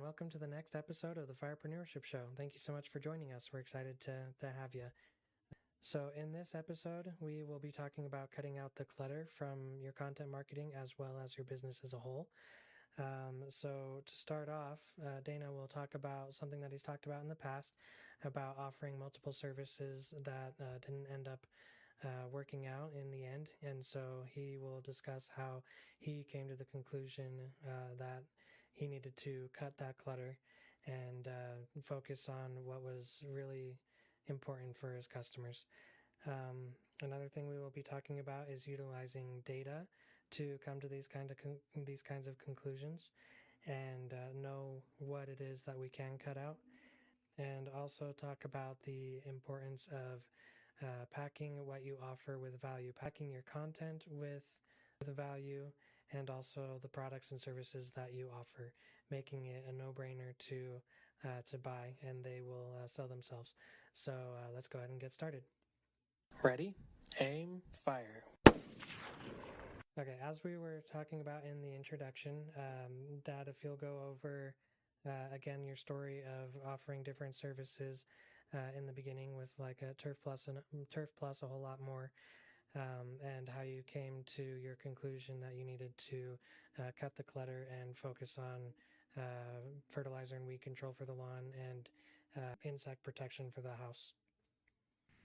welcome to the next episode of the Firepreneurship Show. Thank you so much for joining us. We're excited to have you. So, in this episode, we will be talking about cutting out the clutter from your content marketing as well as your business as a whole. So, to start off, Dana will talk about something that he's talked about in the past about offering multiple services that didn't end up working out in the end. And so he will discuss how he came to the conclusion that he needed to cut that clutter and focus on what was really important for his customers. Another thing we will be talking about is utilizing data to come to these kinds of conclusions and know what it is that we can cut out, and also talk about the importance of packing what you offer with value, packing your content with value, and also the products and services that you offer, making it a no-brainer to buy, and they will sell themselves. So let's go ahead and get started. Ready? Aim, fire. Okay, as we were talking about in the introduction, Dad, if you'll go over again your story of offering different services in the beginning with like a Turf Plus a whole lot more, and how you came to your conclusion that you needed to cut the clutter and focus on fertilizer and weed control for the lawn and insect protection for the house.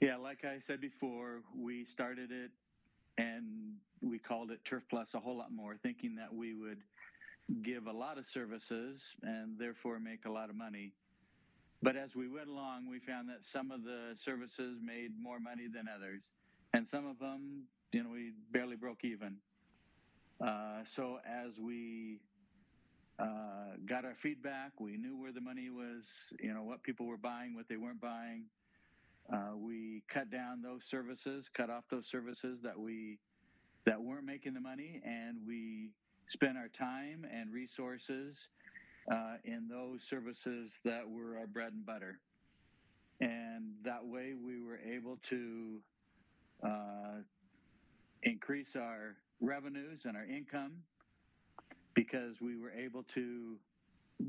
Yeah, like I said before, we started it and we called it Turf Plus a whole lot more, thinking that we would give a lot of services and therefore make a lot of money. But as we went along, we found that some of the services made more money than others. And some of them, we barely broke even. So as we got our feedback, we knew where the money was, what people were buying, what they weren't buying. We cut down those services, cut off those services that weren't making the money, and we spent our time and resources in those services that were our bread and butter. And that way we were able to increase our revenues and our income because we were able to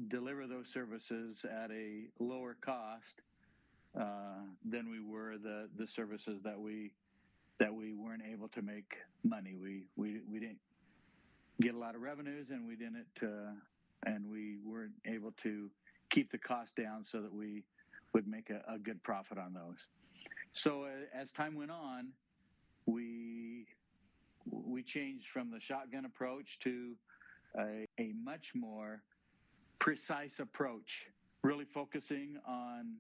deliver those services at a lower cost than we were the services that we weren't able to make money. We didn't get a lot of revenues, and we weren't able to keep the cost down so that we would make a good profit on those. So as time went on, we changed from the shotgun approach to a much more precise approach, really focusing on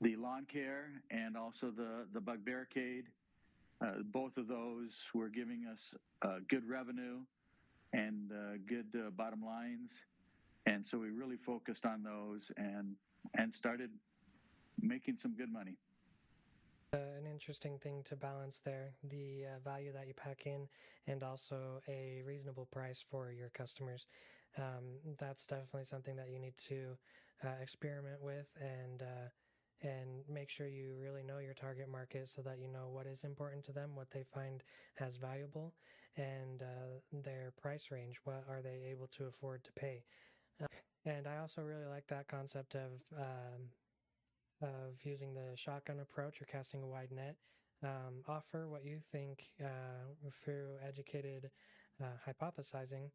the lawn care and also the bug barricade. Both of those were giving us good revenue and good bottom lines. And so we really focused on those and started making some good money. An interesting thing to balance there, the value that you pack in and also a reasonable price for your customers. That's definitely something that you need to experiment with and make sure you really know your target market so that you know what is important to them, what they find as valuable, and their price range. What are they able to afford to pay? And I also really like that concept of using the shotgun approach or casting a wide net. Offer what you think through educated hypothesizing,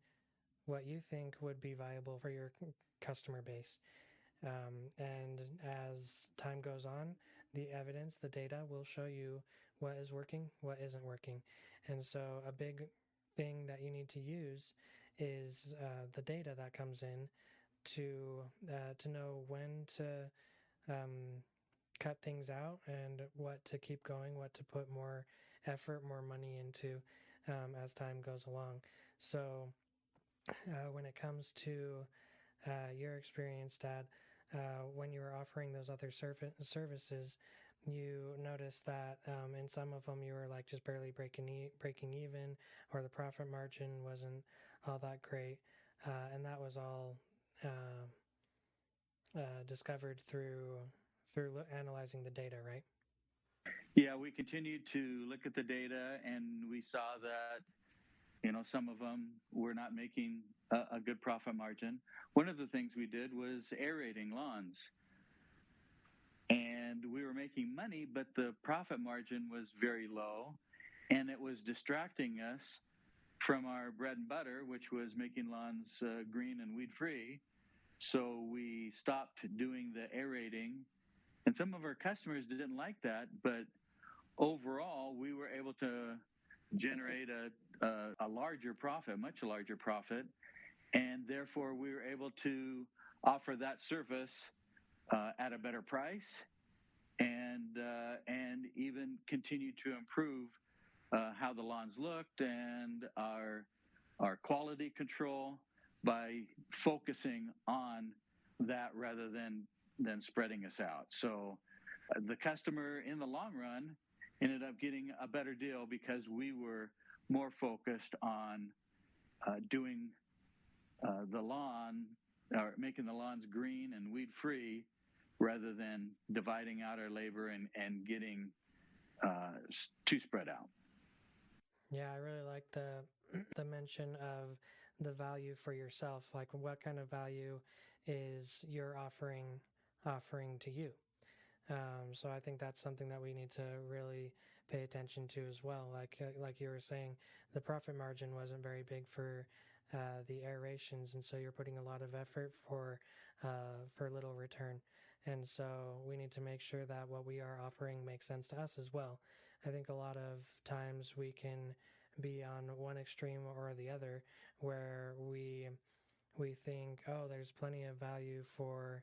what you think would be viable for your customer base. And as time goes on, the evidence, the data will show you what is working, what isn't working. And so a big thing that you need to use is the data that comes in to know when to cut things out and what to keep going, what to put more effort, more money into as time goes along. So when it comes to your experience, Dad, when you were offering those other services, you noticed that in some of them you were like just barely breaking even, or the profit margin wasn't all that great, and that was all discovered through analyzing the data, right? Yeah, we continued to look at the data, and we saw that Some of them were not making a good profit margin. One of the things we did was aerating lawns. And we were making money, but the profit margin was very low. And it was distracting us from our bread and butter, which was making lawns green and weed free. So we stopped doing the aerating. And some of our customers didn't like that, but overall, we were able to generate a larger profit, much larger profit. And therefore, we were able to offer that service at a better price and even continue to improve how the lawns looked and our quality control by focusing on that rather than spreading us out. So the customer in the long run ended up getting a better deal because we were more focused on doing the lawn or making the lawns green and weed free rather than dividing out our labor and getting too spread out. Yeah, I really like the mention of the value for yourself. Like, what kind of value is your offering to you? So I think that's something that we need to really pay attention to as well. Like you were saying, the profit margin wasn't very big for the aerations, and so you're putting a lot of effort for little return. And so we need to make sure that what we are offering makes sense to us as well. I think a lot of times we can be on one extreme or the other, where we think, oh, there's plenty of value for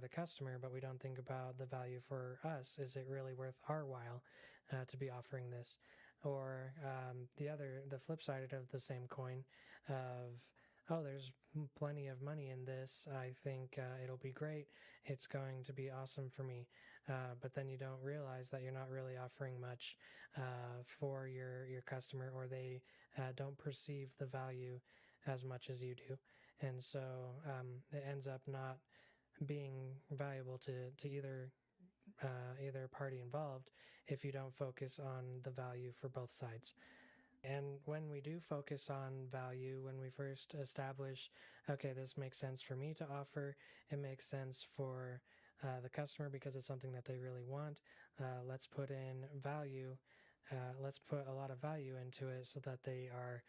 the customer, but we don't think about the value for us. Is it really worth our while to be offering this? Or the flip side of the same coin of, oh, there's plenty of money in this. I think it'll be great. It's going to be awesome for me. But then you don't realize that you're not really offering much for your customer, or they don't perceive the value as much as you do. And so it ends up not being valuable to either party involved if you don't focus on the value for both sides. And when we do focus on value, when we first establish, okay, this makes sense for me to offer, it makes sense for the customer because it's something that they really want. Let's put in value. Let's put a lot of value into it so that they are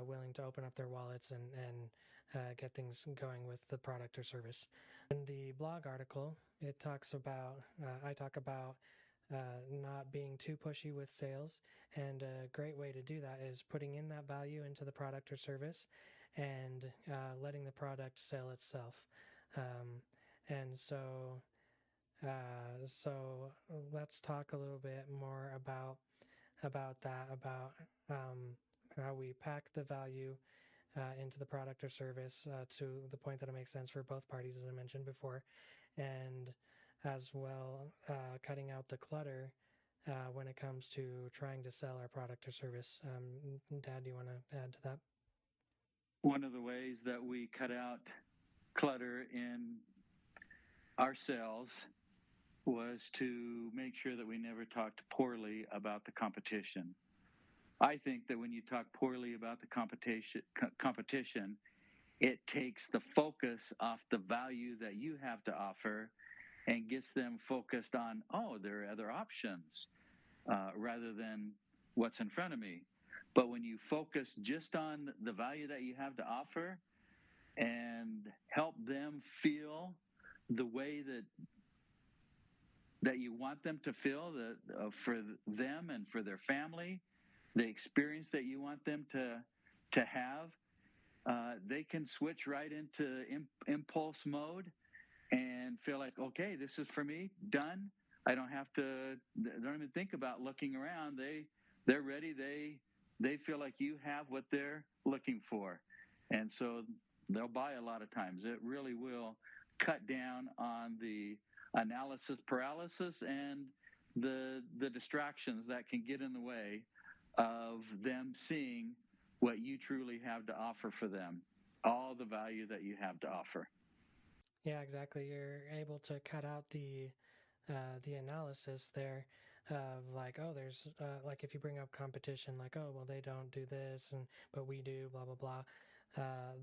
willing to open up their wallets and get things going with the product or service. In the blog article, it talks about, I talk about not being too pushy with sales. And a great way to do that is putting in that value into the product or service and letting the product sell itself. And so let's talk a little bit more about that, about how we pack the value into the product or service to the point that it makes sense for both parties, as I mentioned before, and as well cutting out the clutter when it comes to trying to sell our product or service. Dad, do you want to add to that? One of the ways that we cut out clutter in our sales was to make sure that we never talked poorly about the competition. I think that when you talk poorly about the competition, it takes the focus off the value that you have to offer and gets them focused on, oh, there are other options rather than what's in front of me. But when you focus just on the value that you have to offer and help them feel the way that you want them to feel for them and for their family, the experience that you want them to have, they can switch right into impulse mode and feel like, okay, this is for me, done. I don't even think about looking around. They're ready. They feel like you have what they're looking for. And so they'll buy a lot of times. It really will cut down on the analysis paralysis and the distractions that can get in the way of them seeing what you truly have to offer for them, all the value that you have to offer. Yeah, exactly. You're able to cut out the analysis there like, oh, there's like if you bring up competition, like, oh, well, they don't do this, and but we do, blah blah blah.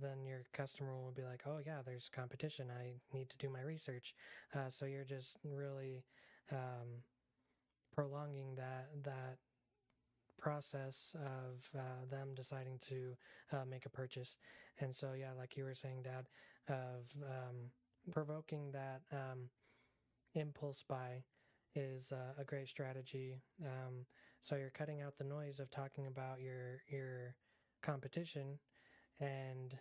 Then your customer will be like, oh yeah, there's competition. I need to do my research. So you're just really prolonging that process of them deciding to make a purchase. And so yeah, like you were saying, Dad, of provoking that impulse buy is a great strategy. So you're cutting out the noise of talking about your competition and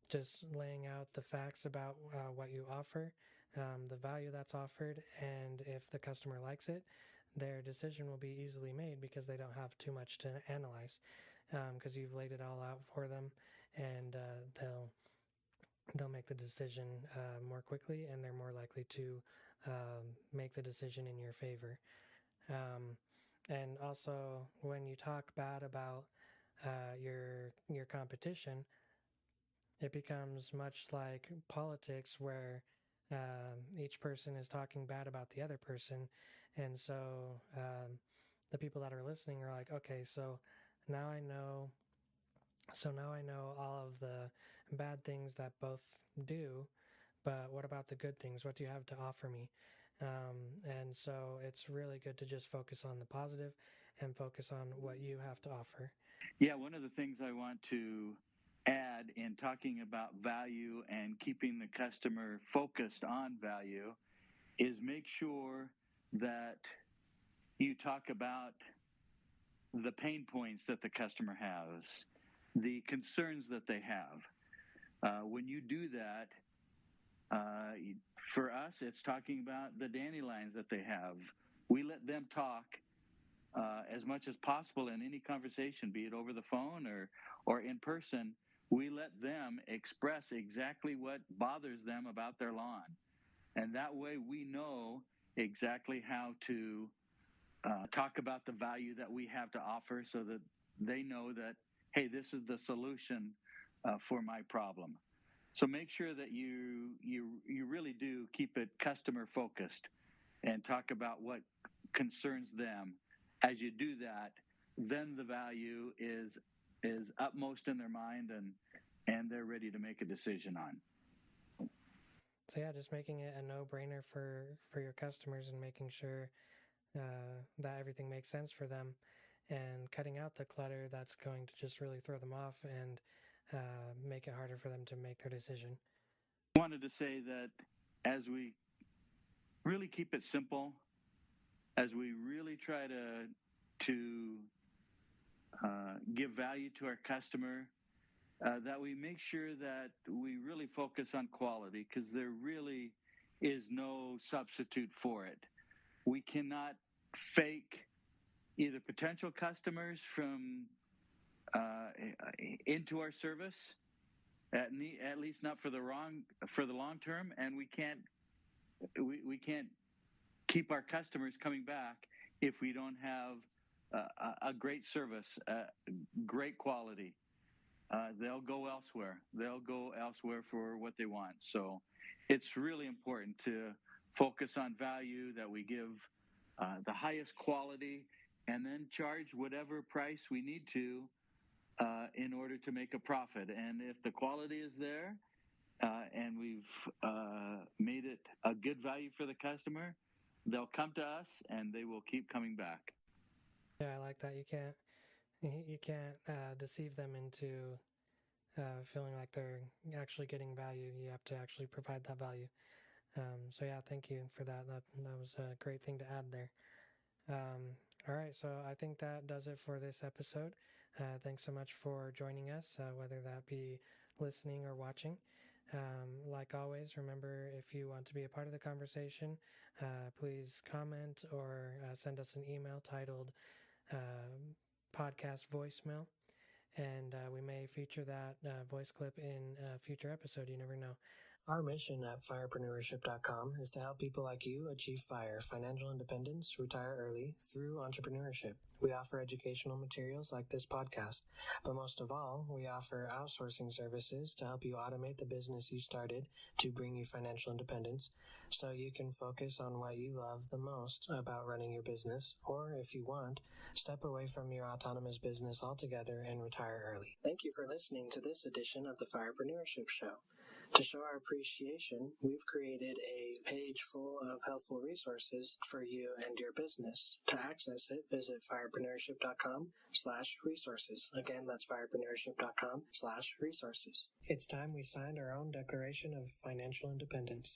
just laying out the facts about what you offer, the value that's offered, and if the customer likes it, their decision will be easily made because they don't have too much to analyze, because you've laid it all out for them, and they'll make the decision more quickly, and they're more likely to make the decision in your favor. And also, when you talk bad about your competition, it becomes much like politics where each person is talking bad about the other person. And so the people that are listening are like, okay, now I know. So now I know all of the bad things that both do, but what about the good things? What do you have to offer me? And so it's really good to just focus on the positive and focus on what you have to offer. Yeah, one of the things I want to add in talking about value and keeping the customer focused on value is make sure that you talk about the pain points that the customer has, the concerns that they have. When you do that, for us, it's talking about the dandelions that they have. We let them talk as much as possible in any conversation, be it over the phone or in person. We let them express exactly what bothers them about their lawn. And that way we know exactly how to talk about the value that we have to offer so that they know that, hey, this is the solution for my problem. So make sure that you really do keep it customer focused and talk about what concerns them. As you do that, then the value is utmost in their mind, and they're ready to make a decision on. So yeah, just making it a no-brainer for your customers and making sure that everything makes sense for them, and cutting out the clutter that's going to just really throw them off and make it harder for them to make their decision. I wanted to say that as we really keep it simple, as we really try to give value to our customer, that we make sure that we really focus on quality, because there really is no substitute for it. We cannot fake either potential customers from into our service, at least not for the long term, and we can't keep our customers coming back if we don't have a great service, great quality. They'll go elsewhere. They'll go elsewhere for what they want. So it's really important to focus on value, that we give the highest quality, and then charge whatever price we need to in order to make a profit. And if the quality is there and we've made it a good value for the customer, they'll come to us and they will keep coming back. Yeah, I like that. You can't deceive them into feeling like they're actually getting value. You have to actually provide that value. So yeah, thank you for that. That was a great thing to add there. All right, so I think that does it for this episode. Thanks so much for joining us, whether that be listening or watching. Like always, remember, if you want to be a part of the conversation, please comment or send us an email titled podcast voicemail, and we may feature that voice clip in a future episode. You never know. Our mission at firepreneurship.com is to help people like you achieve FIRE, financial independence, retire early, through entrepreneurship. We offer educational materials like this podcast, but most of all, we offer outsourcing services to help you automate the business you started to bring you financial independence so you can focus on what you love the most about running your business, or if you want, step away from your autonomous business altogether and retire early. Thank you for listening to this edition of the Firepreneurship Show. To show our appreciation, we've created a page full of helpful resources for you and your business. To access it, visit firepreneurship.com/resources. Again, that's firepreneurship.com/resources. It's time we signed our own Declaration of Financial Independence.